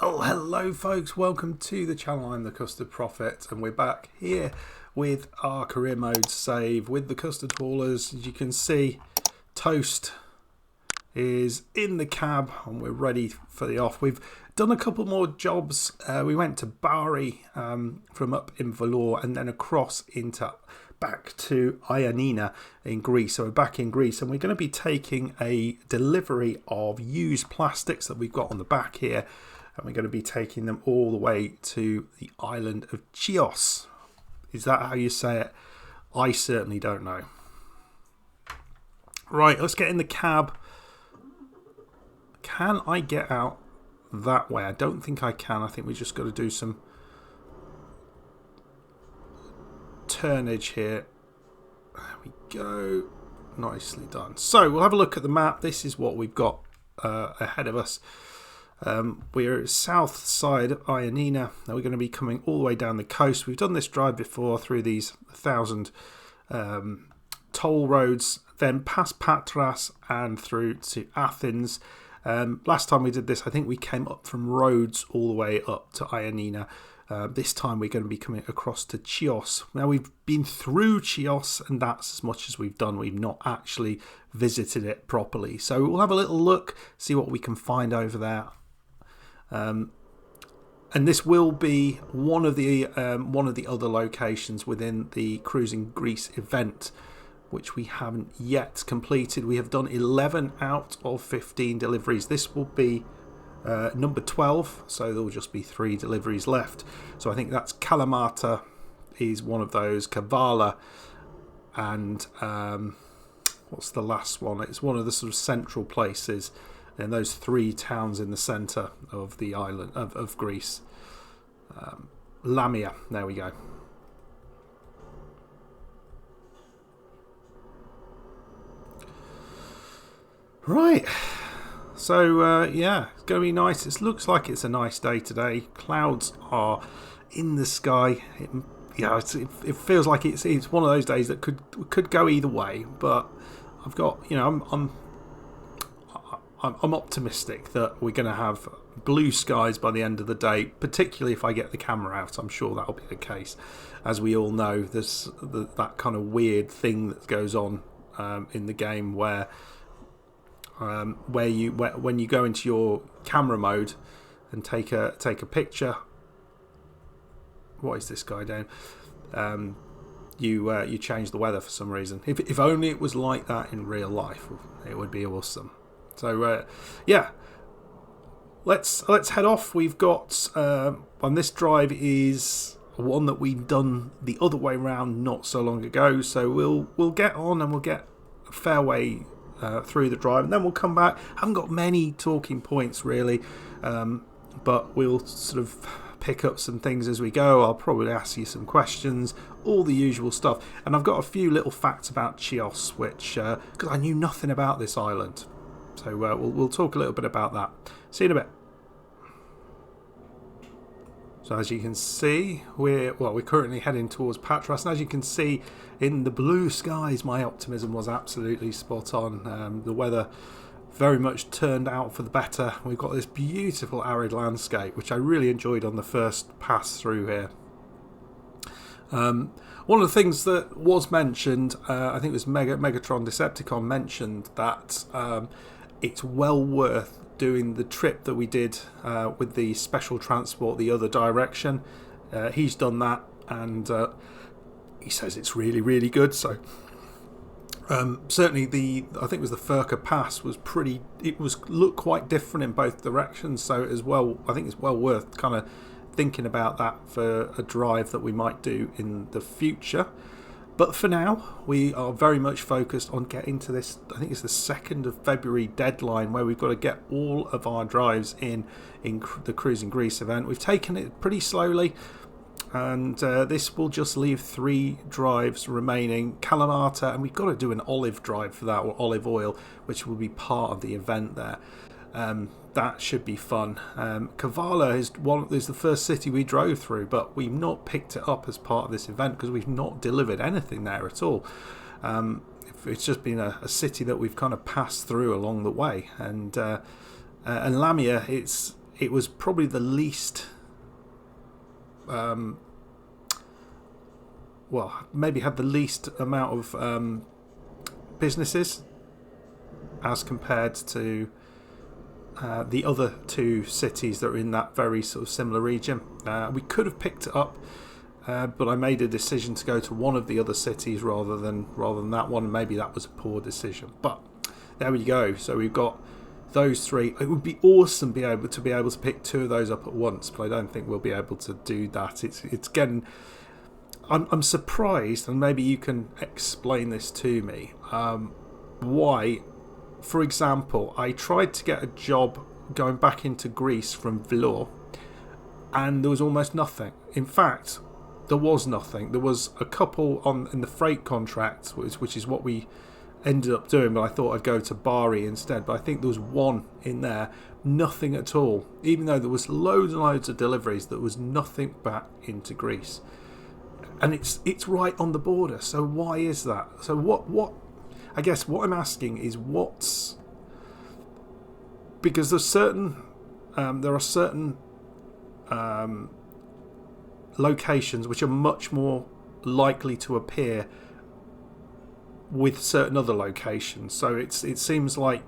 Well, hello folks, welcome to the channel. I'm the Custard Prophet and we're back here with our career mode save with the Custard Haulers. As you can see, Toast is in the cab and we're ready for the off. We've done a couple more jobs. We went to Bari from up in Vlorë and then across into back to Ioannina in Greece. So we're back in Greece and we're going to be taking a delivery of used plastics that we've got on the back here. And we're going to be taking them all the way to the island of Chios. Is that how you say it? I certainly don't know. Right, let's get in the cab. Can I get out that way? I don't think I can. I think we just got to do some turnage here. There we go. Nicely done. So we'll have a look at the map. This is what we've got ahead of us. We're south side of Ioannina. Now we're going to be coming all the way down the coast. We've done this drive before through these 1,000 toll roads, then past Patras and through to Athens. Last time we did this, I think we came up from Rhodes all the way up to Ioannina. This time we're going to be coming across to Chios. Now we've been through Chios and that's as much as we've done. We've not actually visited it properly. So we'll have a little look, see what we can find over there. And this will be one of the other locations within the Cruising Greece event, which we haven't yet completed. We have done 11 out of 15 deliveries. This will be number 12, so there will just be 3 deliveries left. So I think that's Kalamata is one of those, Kavala, and what's the last one? It's one of the sort of central places in those 3 towns in the centre of the island of Greece. Lamia, there we go. Right, so yeah, it's going to be nice. It looks like it's a nice day today. Clouds are in the sky. It feels like it's one of those days that could go either way. But I've got, I'm optimistic that we're going to have blue skies by the end of the day, particularly if I get the camera out. I'm sure that'll be the case. As we all know, there's that kind of weird thing that goes on in the game where when you go into your camera mode and take a picture. What is this guy doing? You change the weather for some reason. If only it was like that in real life, it would be awesome. So yeah, let's head off. We've got on this drive is one that we've done the other way round not so long ago. So we'll get on and we'll get a fair way through the drive, and then we'll come back. Haven't got many talking points really, but we'll sort of pick up some things as we go. I'll probably ask you some questions, all the usual stuff, and I've got a few little facts about Chios, which because I knew nothing about this island. So we'll talk a little bit about that. See you in a bit. So as you can see, we're currently heading towards Patras, and as you can see in the blue skies, my optimism was absolutely spot on. The weather very much turned out for the better. We've got this beautiful arid landscape, which I really enjoyed on the first pass through here. One of the things that was mentioned, I think it was Megatron Decepticon mentioned that it's well worth doing the trip that we did with the special transport the other direction. He's done that and he says it's really, really good. So certainly I think it was the Furka Pass looked quite different in both directions. So as well, I think it's well worth kind of thinking about that for a drive that we might do in the future. But for now, we are very much focused on getting to this, I think it's the 2nd of February deadline, where we've got to get all of our drives in the Cruising Greece event. We've taken it pretty slowly, and this will just leave 3 drives remaining. Kalamata, and we've got to do an olive drive for that, or olive oil, which will be part of the event there. That should be fun. Kavala is the first city we drove through, but we've not picked it up as part of this event because we've not delivered anything there at all. It's just been a city that we've kind of passed through along the way. And Lamia, it's it was probably the least, well, maybe had the least amount of businesses as compared to the other two cities that are in that very sort of similar region. We could have picked it up, but I made a decision to go to one of the other cities rather than that one. Maybe that was a poor decision, but there we go. So we've got those three. It would be awesome to be able to pick two of those up at once, but I don't think we'll be able to do that. It's getting. I'm surprised, and maybe you can explain this to me. Why, for example, I tried to get a job going back into Greece from Vlor, and there was almost nothing. In fact, there was nothing. There was a couple in the freight contract, which is what we ended up doing, but I thought I'd go to Bari instead. But I think there was one in there, nothing at all. Even though there was loads and loads of deliveries, there was nothing back into Greece. And it's right on the border. So why is that? So what I guess what I'm asking is because there are certain locations which are much more likely to appear with certain other locations. So it seems like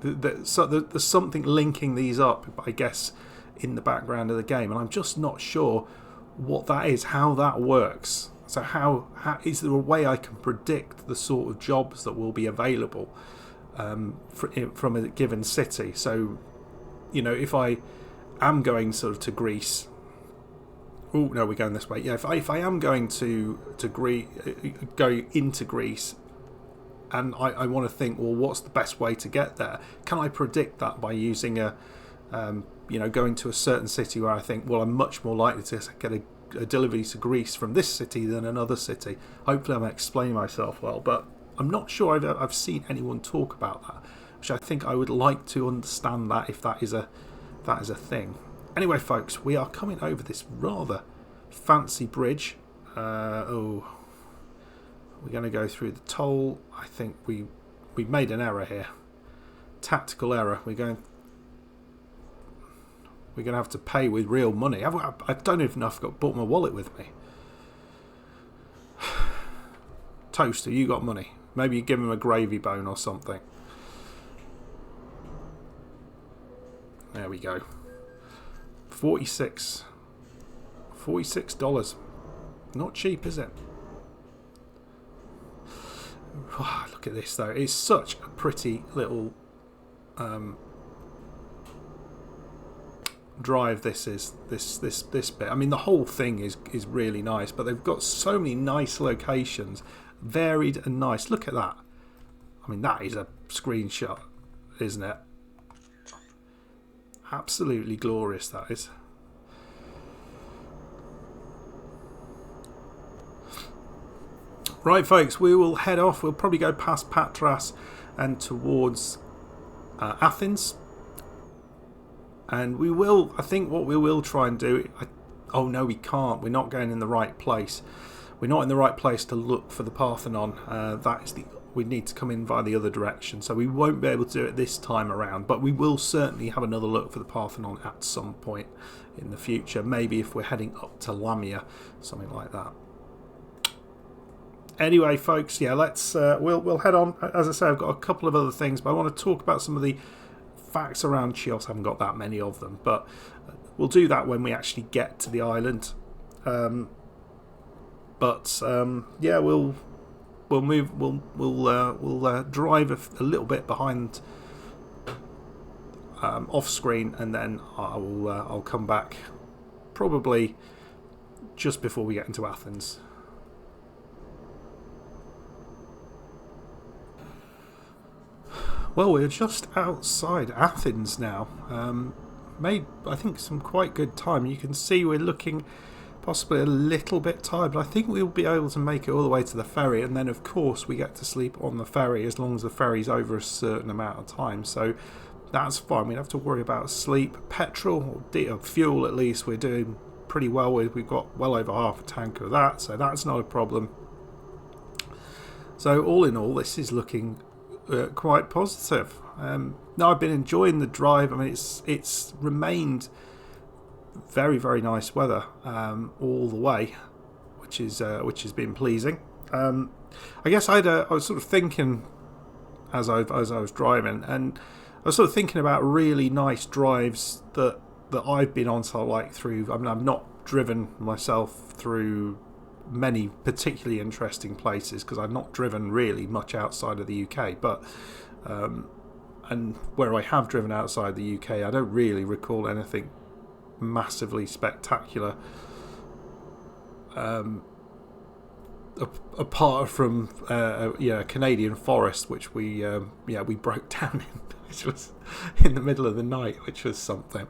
there's something linking these up, I guess, in the background of the game, and I'm just not sure what that is, how that works. So how is there a way I can predict the sort of jobs that will be available from a given city? So, if I am going sort of to Greece. Oh no, we're going this way. Yeah, if I am going to Greece, going into Greece, and I want to think, well, what's the best way to get there? Can I predict that by using going to a certain city where I think, well, I'm much more likely to get a delivery to Greece from this city than another city? Hopefully, I'm explaining myself well, but I'm not sure I've seen anyone talk about that, which I think I would like to understand that if that is a thing. Anyway, folks, we are coming over this rather fancy bridge. We're going to go through the toll. I think we made an error here. Tactical error. We're going to have to pay with real money. I don't even know if I've bought my wallet with me. Toaster, you got money. Maybe you give him a gravy bone or something. There we go. $46. Not cheap, is it? Oh, look at this though. It's such a pretty little drive. This is this bit. I mean, the whole thing is really nice, but they've got so many nice locations, varied and nice. Look at that. I mean, that is a screenshot, isn't it? Absolutely glorious, that is. Right, folks, we will head off. We'll probably go past Patras and towards Athens. And we will, I think what we will try and do... oh, no, we can't. We're not going in the right place. We're not in the right place to look for the Parthenon. We need to come in via the other direction. So we won't be able to do it this time around. But we will certainly have another look for the Parthenon at some point in the future. Maybe if we're heading up to Lamia, something like that. Anyway, folks, yeah, let's we'll head on. As I say, I've got a couple of other things, but I want to talk about some of the facts around Chios. I haven't got that many of them, but we'll do that when we actually get to the island. Yeah, we'll move. We'll drive a little bit behind off screen, and then I'll come back probably just before we get into Athens. Well, we're just outside Athens now. Made, I think, some quite good time. You can see we're looking possibly a little bit tired, but I think we'll be able to make it all the way to the ferry, and then of course we get to sleep on the ferry as long as the ferry's over a certain amount of time. So that's fine. We don't have to worry about sleep. Petrol, or fuel at least, we're doing pretty well with. We've got well over half a tank of that, so that's not a problem. So all in all, this is looking quite positive. no, I've been enjoying the drive. I mean, it's remained very, very nice weather all the way, which has been pleasing. I guess I was sort of thinking as I was driving, and I was sort of thinking about really nice drives that I've been on. So like through, I mean, I've not driven myself through many particularly interesting places because I've not driven really much outside of the UK, but and where I have driven outside the UK, I don't really recall anything massively spectacular apart from a Canadian forest which we broke down in, which was in the middle of the night, which was something.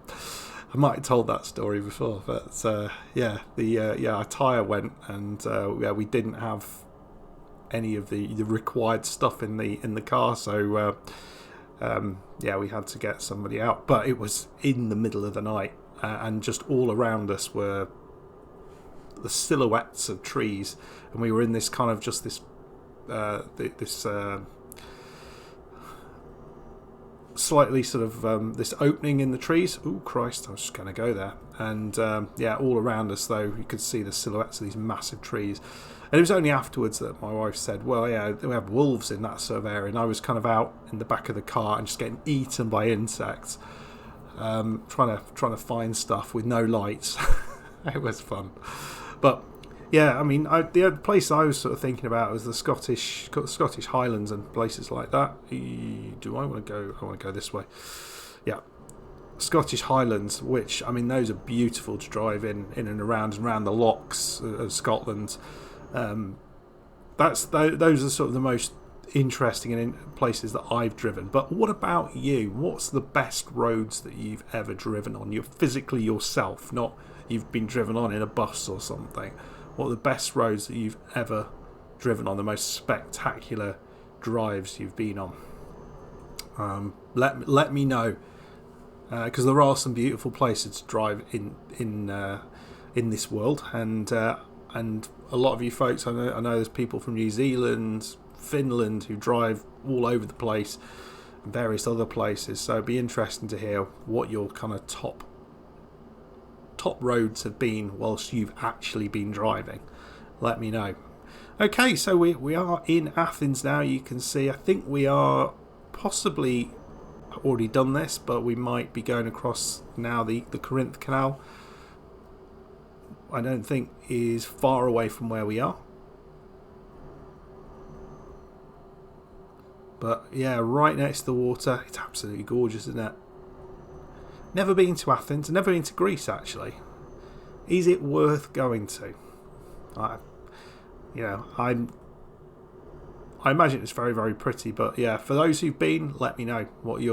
I might have told that story before, but our tyre went, and we didn't have any of the required stuff in the car, so we had to get somebody out. But it was in the middle of the night, and just all around us were the silhouettes of trees, and we were in this kind of just this slightly sort of this opening in the trees. Oh Christ, I was just going to go there. And all around us though you could see the silhouettes of these massive trees, and it was only afterwards that my wife said, well, yeah, we have wolves in that sort of area, and I was kind of out in the back of the car and just getting eaten by insects, trying to find stuff with no lights. It was fun. But yeah, I mean, the other place I was sort of thinking about was the Scottish Highlands and places like that. Do I want to go? I want to go this way. Yeah, Scottish Highlands, which, I mean, those are beautiful to drive in and around the lochs of Scotland. Those are sort of the most interesting places that I've driven. But what about you? What's the best roads that you've ever driven on? You're physically yourself, not you've been driven on in a bus or something. What are the best roads that you've ever driven on? The most spectacular drives you've been on? Let me know, because there are some beautiful places to drive in this world, and a lot of you folks, I know there's people from New Zealand, Finland who drive all over the place, and various other places. So it'd be interesting to hear what your kind of top roads have been whilst you've actually been driving. Let me know. Okay, so we are in Athens now. You can see, I think we are possibly already done this, but we might be going across now the Corinth Canal. I don't think is far away from where we are. But yeah, right next to the water. It's absolutely gorgeous, isn't it? Never been to Athens, never been to Greece actually. Is it worth going to? I imagine it's very, very pretty, but yeah, for those who've been, let me know what's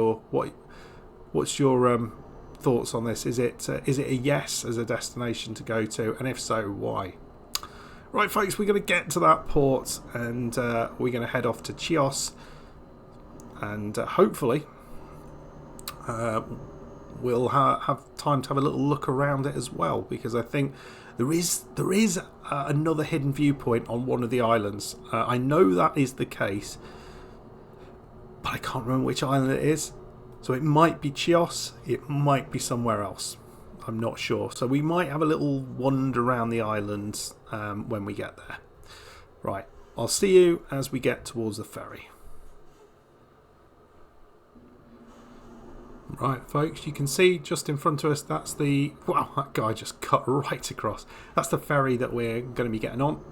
your thoughts on this. Is it a yes as a destination to go to, and if so, why? Right, folks, we're going to get to that port, and we're going to head off to Chios, and hopefully we'll have time to have a little look around it as well, because I think there is another hidden viewpoint on one of the islands. I know that is the case, but I can't remember which island it is. So it might be Chios, it might be somewhere else. I'm not sure. So we might have a little wander around the islands when we get there. Right, I'll see you as we get towards the ferry. Right, folks, you can see just in front of us, that's the... Wow, that guy just cut right across. That's the ferry that we're going to be getting on.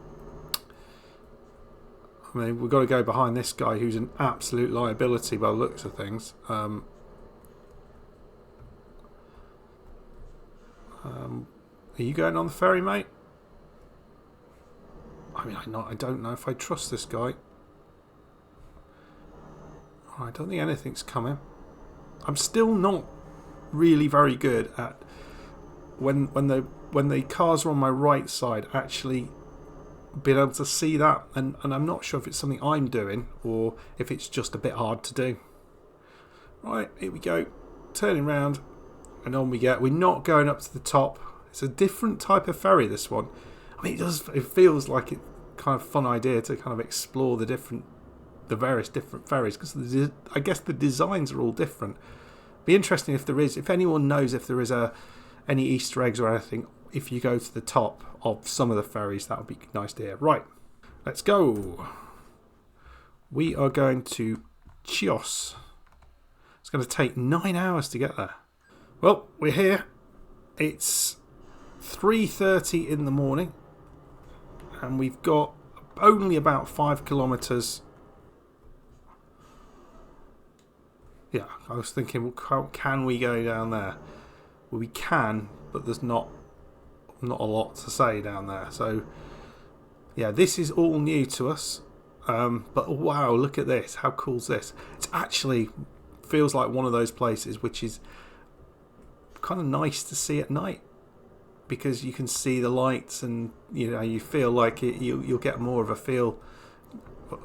I mean, we've got to go behind this guy who's an absolute liability by the looks of things. Are you going on the ferry, mate? I mean, I don't know if I trust this guy. I don't think anything's coming. I'm still not really very good at when the cars are on my right side actually being able to see that, and I'm not sure if it's something I'm doing or if it's just a bit hard to do. Right, here we go, turning round, and on we get. We're not going up to the top. It's a different type of ferry, this one. I mean, it feels like a kind of fun idea to kind of explore the different the various different ferries, because I guess the designs are all different. Be interesting if anyone knows if there is any Easter eggs or anything. If you go to the top of some of the ferries, that would be nice to hear. Right, let's go. We are going to Chios. It's going to take 9 hours to get there. Well, we're here. It's 3:30 in the morning, and we've got only about 5 kilometres. Yeah, I was thinking, well, can we go down there? Well, we can, but there's not a lot to say down there. So, yeah, this is all new to us. But wow, look at this. How cool is this? It's actually feels like one of those places which is kind of nice to see at night, because you can see the lights, and you feel like you'll get more of a feel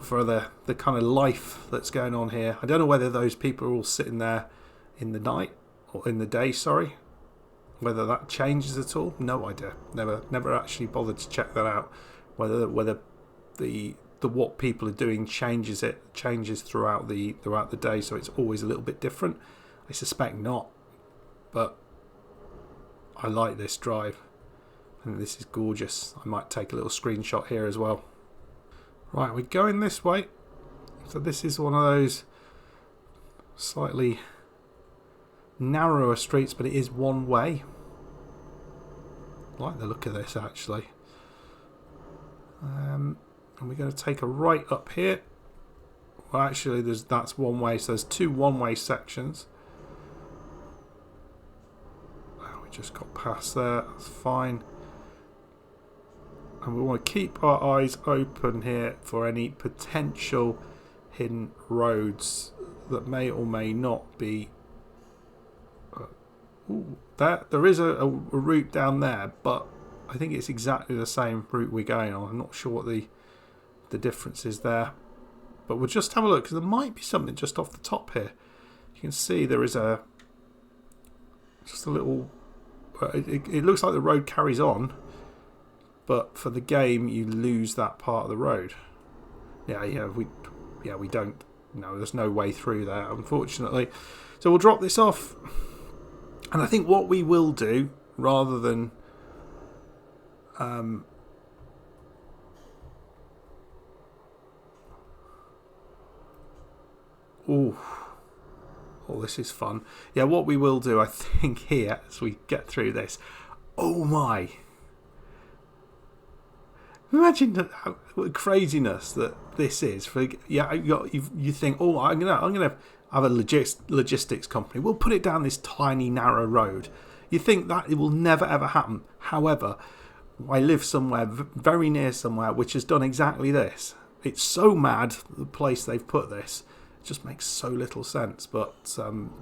for the kind of life that's going on here. I don't know whether those people are all sitting there in the night or in the day, sorry. Whether that changes at all, no idea. Never actually bothered to check that out. Whether the what people are doing changes throughout the day, so it's always a little bit different. I suspect not, but I like this drive, and this is gorgeous. I might take a little screenshot here as well. Right, we're going this way. So this is one of those slightly narrower streets, but it is one way. I like the look of this, actually. And we're going to take a right up here. Well, actually, that's one way, so there's 2 one-way sections. Oh, we just got past there. That's fine. And we want to keep our eyes open here for any potential hidden roads that may or may not be. There is a route down there, but I think it's exactly the same route we're going on. I'm not sure what the difference is there, but we'll just have a look, because there might be something just off the top here. You can see there is just a little. It looks like the road carries on, but for the game you lose that part of the road. We don't. No, there's no way through there, unfortunately. So we'll drop this off, and I think what we will do, rather than oh, this is fun. Yeah, what we will do, I think, here as we get through this. Oh my! Imagine the craziness that this is. You think, oh, I'm gonna have a logistics company. We'll put it down this tiny narrow road. You think that it will never ever happen. However, I live somewhere very near somewhere which has done exactly this. It's so mad, the place they've put this. It just makes so little sense. But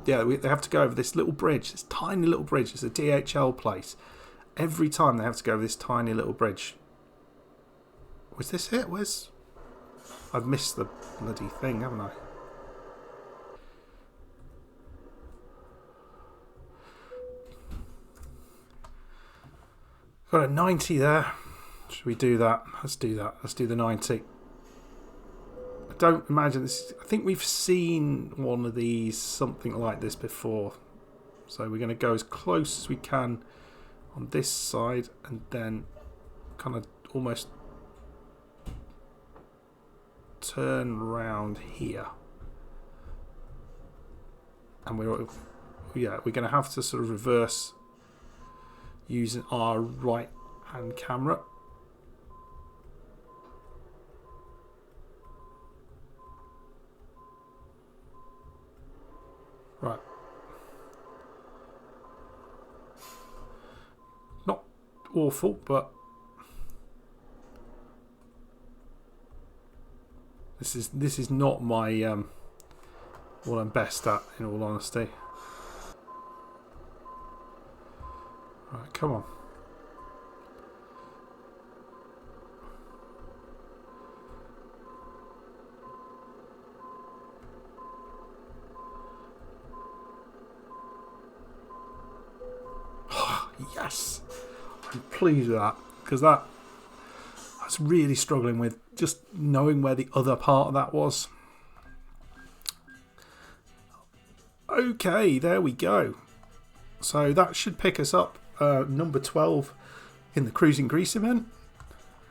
they have to go over this little bridge, this tiny little bridge. It's a DHL place. Every time they have to go over this tiny little bridge. Was this it? I've missed the bloody thing, haven't I? Got a 90 there. Should we do that? Let's do that. Let's do the 90. I don't imagine this. I think we've seen one of these, something like this before. So we're going to go as close as we can on this side, and then kind of almost turn round here. And we're going to have to sort of reverse using our right hand camera. Right. Not awful, but this is not my what I'm best at, in all honesty. Right, come on. Yes! I'm pleased with that, because I was really struggling with just knowing where the other part of that was. Okay, there we go. So that should pick us up number 12 in the Cruising Greece event.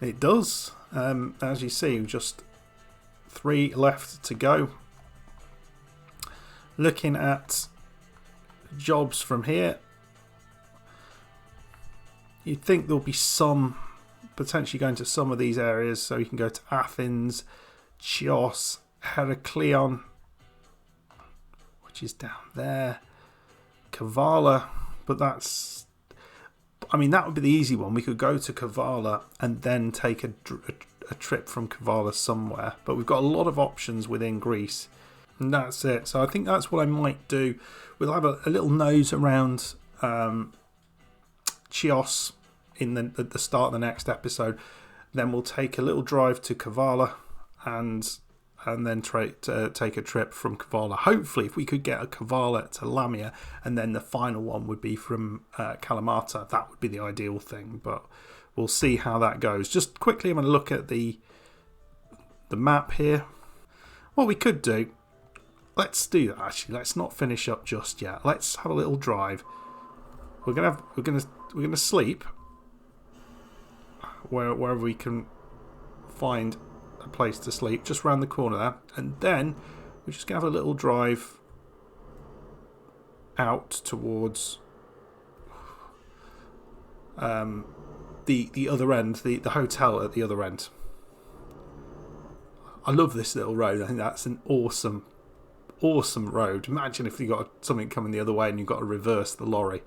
It does. As you see, just 3 left to go. Looking at jobs from here, you'd think there'll be some potentially going to some of these areas. So you can go to Athens, Chios, Heraklion, which is down there, Kavala, but that's, I mean, that would be the easy one. We could go to Kavala and then take a trip from Kavala somewhere, but we've got a lot of options within Greece, and that's it. So I think that's what I might do. We'll have a little nose around Chios at the start of the next episode. Then we'll take a little drive to Kavala and then take a trip from Kavala. Hopefully, if we could get a Kavala to Lamia, and then the final one would be from Kalamata, that would be the ideal thing. But we'll see how that goes. Just quickly, I'm going to look at the map here. What we could do, let's do that. Actually, let's not finish up just yet. Let's have a little drive. We're gonna sleep wherever we can find a place to sleep, just round the corner there, and then we're just gonna have a little drive out towards the other end, the hotel at the other end. I love this little road. I think that's an awesome road. Imagine if you got something coming the other way and you've got to reverse the lorry.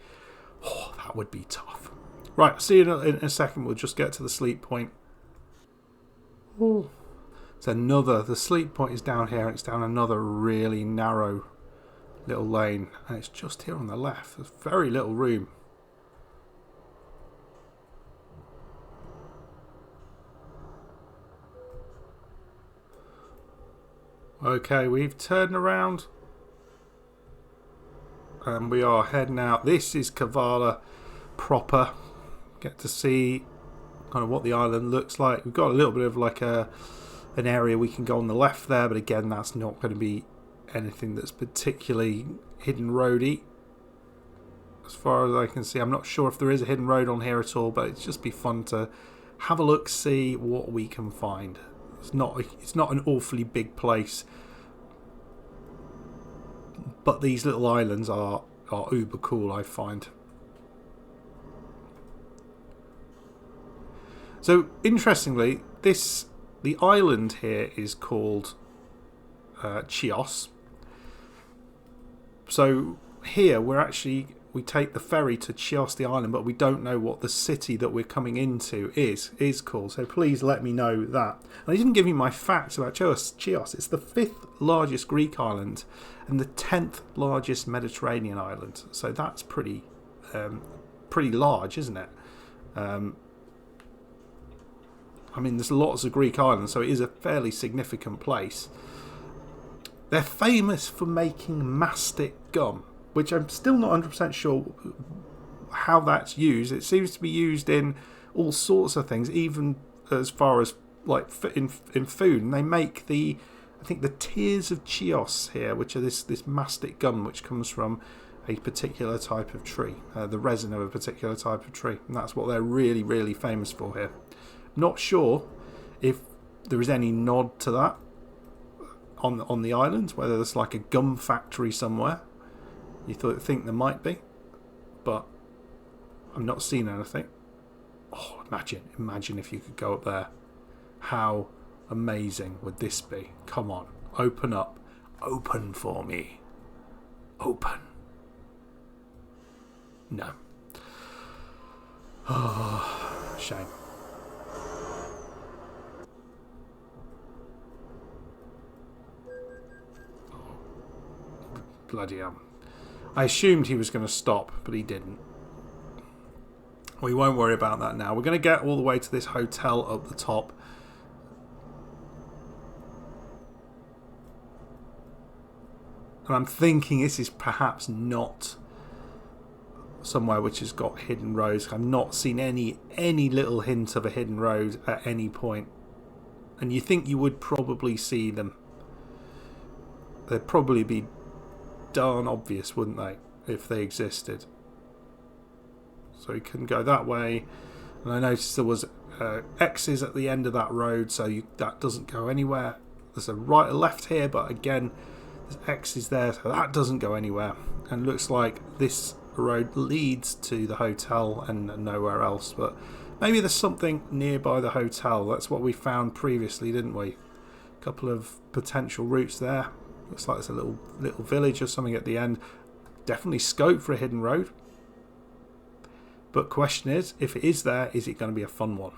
Oh, that would be tough. Right, I'll see you in a second. We'll just get to the sleep point. Ooh. It's the sleep point is down here. It's down another really narrow little lane, and it's just here on the left. There's very little room. Okay, we've turned around and we are heading out. This is Kavala proper. Get to see kind of what the island looks like. We've got a little bit of like an area we can go on the left there, but again, that's not going to be anything that's particularly hidden roady. As far as I can see, I'm not sure if there is a hidden road on here at all, but it'd just be fun to have a look, see what we can find. It's not an awfully big place, but these little islands are uber cool, I find. So interestingly, the island here is called Chios. So here we take the ferry to Chios, the island, but we don't know what the city that we're coming into is called. So please let me know that. And I didn't give you my facts about Chios. It's the 5th largest Greek island and the 10th largest Mediterranean island. So that's pretty large, isn't it? I mean, there's lots of Greek islands, so it is a fairly significant place. They're famous for making mastic gum, which I'm still not 100% sure how that's used. It seems to be used in all sorts of things, even as far as like in food. And they make I think the tears of Chios here, which are this mastic gum, which comes from a particular type of tree, the resin of a particular type of tree, and that's what they're really, really famous for here. Not sure if there is any nod to that on the island, whether there's like a gum factory somewhere. You think there might be, but I'm not seeing anything. Oh, imagine if you could go up there. How amazing would this be? Come on, open up. Open for me. Open. No. Oh, shame. Bloody hell. I assumed he was going to stop, but he didn't. We won't worry about that now. We're going to get all the way to this hotel up the top. And I'm thinking this is perhaps not somewhere which has got hidden roads. I've not seen any little hint of a hidden road at any point. And you think you would probably see them. There'd probably be darn obvious, wouldn't they, if they existed? So you can go that way, and I noticed there was X's at the end of that road, so that doesn't go anywhere. There's a right or left here, but again, there's X's there, so that doesn't go anywhere. And looks like this road leads to the hotel and nowhere else, but maybe there's something nearby the hotel. That's what we found previously, didn't we? A couple of potential routes there. Looks like there's a little village or something at the end. Definitely scope for a hidden road. But question is, if it is there, is it going to be a fun one?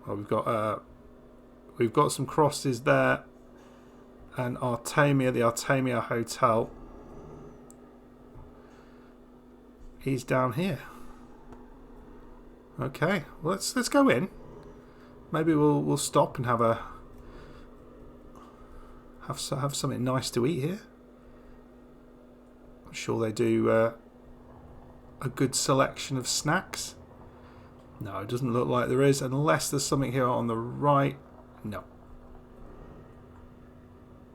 Well, we've got some crosses there, and Artemia, the Artemia Hotel, is down here. Okay, well, let's go in. Maybe we'll stop and have something nice to eat here. I'm sure they do a good selection of snacks. No, it doesn't look like there is, unless there's something here on the right. No.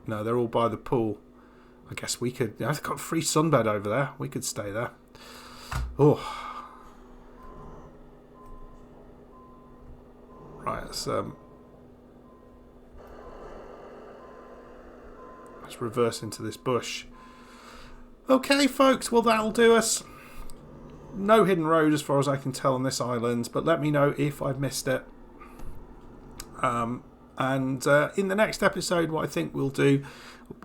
No, they're all by the pool. I guess we could... I've got a free sunbed over there. We could stay there. Oh. Right, let's reverse into this bush. Okay, folks, well, that'll do us. No hidden road as far as I can tell on this island, but let me know if I've missed it. And in the next episode, what I think we'll do,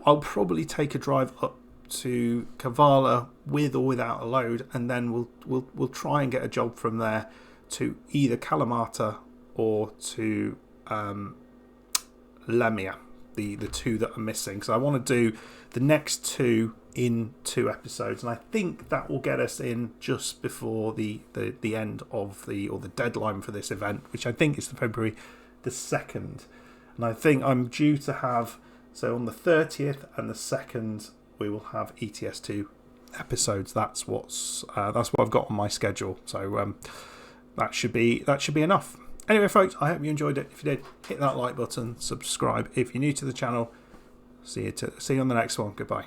I'll probably take a drive up to Kavala with or without a load, and then we'll try and get a job from there to either Kalamata or to Lamia, the two that are missing. So I want to do the next two in 2 episodes, and I think that will get us in just before the end of the deadline for this event, which I think is February the 2nd. And I think I'm due to have, so on the 30th and the 2nd we will have ETS2 episodes. That's what I've got on my schedule. So that should be enough. Anyway, folks, I hope you enjoyed it. If you did, hit that like button, subscribe if you're new to the channel. See you on the next one. Goodbye.